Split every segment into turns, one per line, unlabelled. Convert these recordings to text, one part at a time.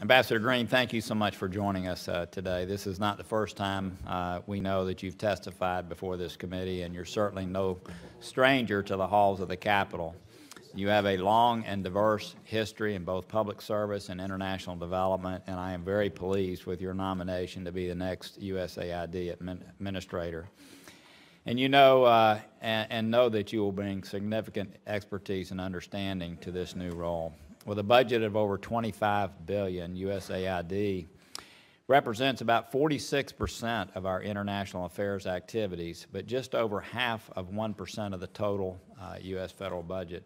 Ambassador Green, thank you so much for joining us today. This is not the first time we know that you've testified before this committee, and you're certainly no stranger to the halls of the Capitol. You have a long and diverse history in both public service and international development, and I am very pleased with your nomination to be the next USAID administrator. And you know and know that you will bring significant expertise and understanding to this new role. With a budget of over $25 billion, USAID represents about 46% of our international affairs activities, but just over half of 1% of the total U.S. federal budget.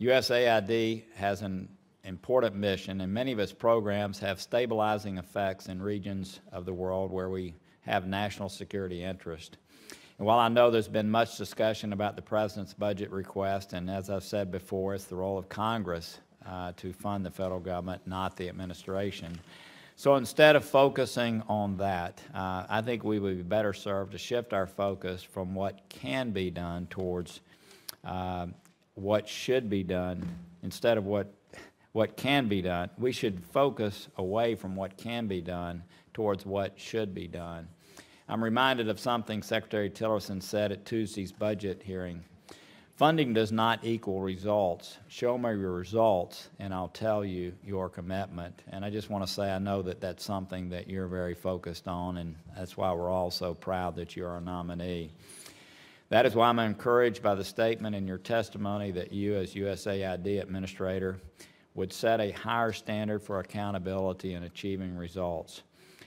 USAID has an important mission, and many of its programs have stabilizing effects in regions of the world where we have national security interest. And while I know there's been much discussion about the President's budget request, and as I've said before, it's the role of Congress to fund the federal government, not the administration. So instead of focusing on that, I think we would be better served to shift our focus from what can be done towards what should be done. Instead of what can be done, we should focus away from what can be done towards what should be done. I'm reminded of something Secretary Tillerson said at Tuesday's budget hearing. Funding does not equal results. Show me your results, and I'll tell you your commitment. And I just want to say I know that that's something that you're very focused on, and that's why we're all so proud that you're our nominee. That is why I'm encouraged by the statement in your testimony that you, as USAID Administrator, would set a higher standard for accountability in achieving results.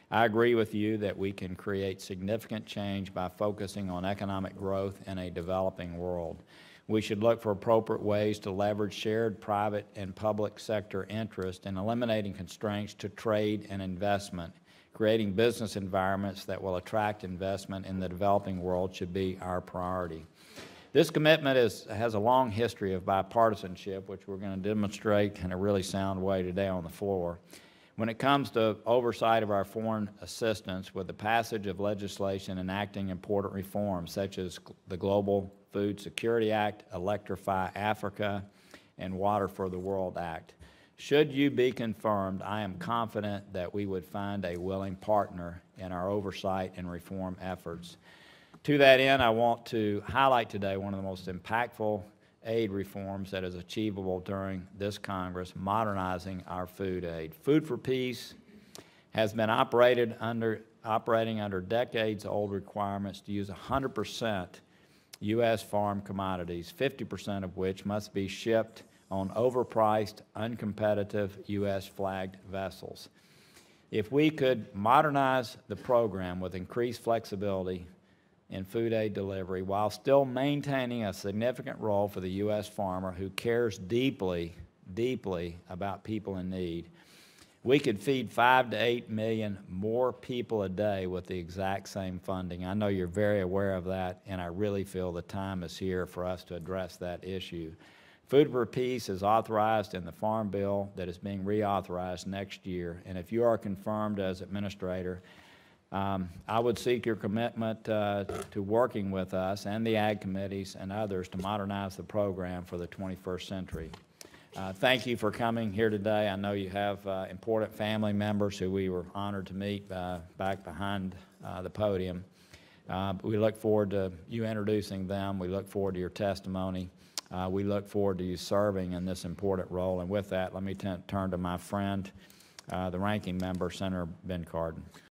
I agree with you that we can create significant change by focusing on economic growth in a developing world. We should look for appropriate ways to leverage shared private and public sector interest in eliminating constraints to trade and investment. Creating business environments that will attract investment in the developing world should be our priority. This commitment has a long history of bipartisanship, which we're going to demonstrate in a really sound way today on the floor. When it comes to oversight of our foreign assistance, with the passage of legislation enacting important reforms such as the Global Food Security Act, Electrify Africa, and Water for the World Act. Should you be confirmed, I am confident that we would find a willing partner in our oversight and reform efforts. To that end, I want to highlight today one of the most impactful aid reforms that is achievable during this Congress, modernizing our food aid. Food for Peace has been operating under decades-old requirements to use 100% U.S. farm commodities, 50% of which must be shipped on overpriced, uncompetitive U.S. flagged vessels. If we could modernize the program with increased flexibility in food aid delivery while still maintaining a significant role for the U.S. farmer who cares deeply, deeply about people in need, we could feed 5 to 8 million more people a day with the exact same funding. I know you're very aware of that, and I really feel the time is here for us to address that issue. Food for Peace is authorized in the Farm Bill that is being reauthorized next year, and if you are confirmed as administrator, I would seek your commitment to working with us and the Ag committees and others to modernize the program for the 21st century. Thank you for coming here today. I know you have important family members who we were honored to meet back behind the podium. We look forward to you introducing them. We look forward to your testimony. We look forward to you serving in this important role. And with that, let me turn to my friend, the ranking member, Senator Ben Cardin.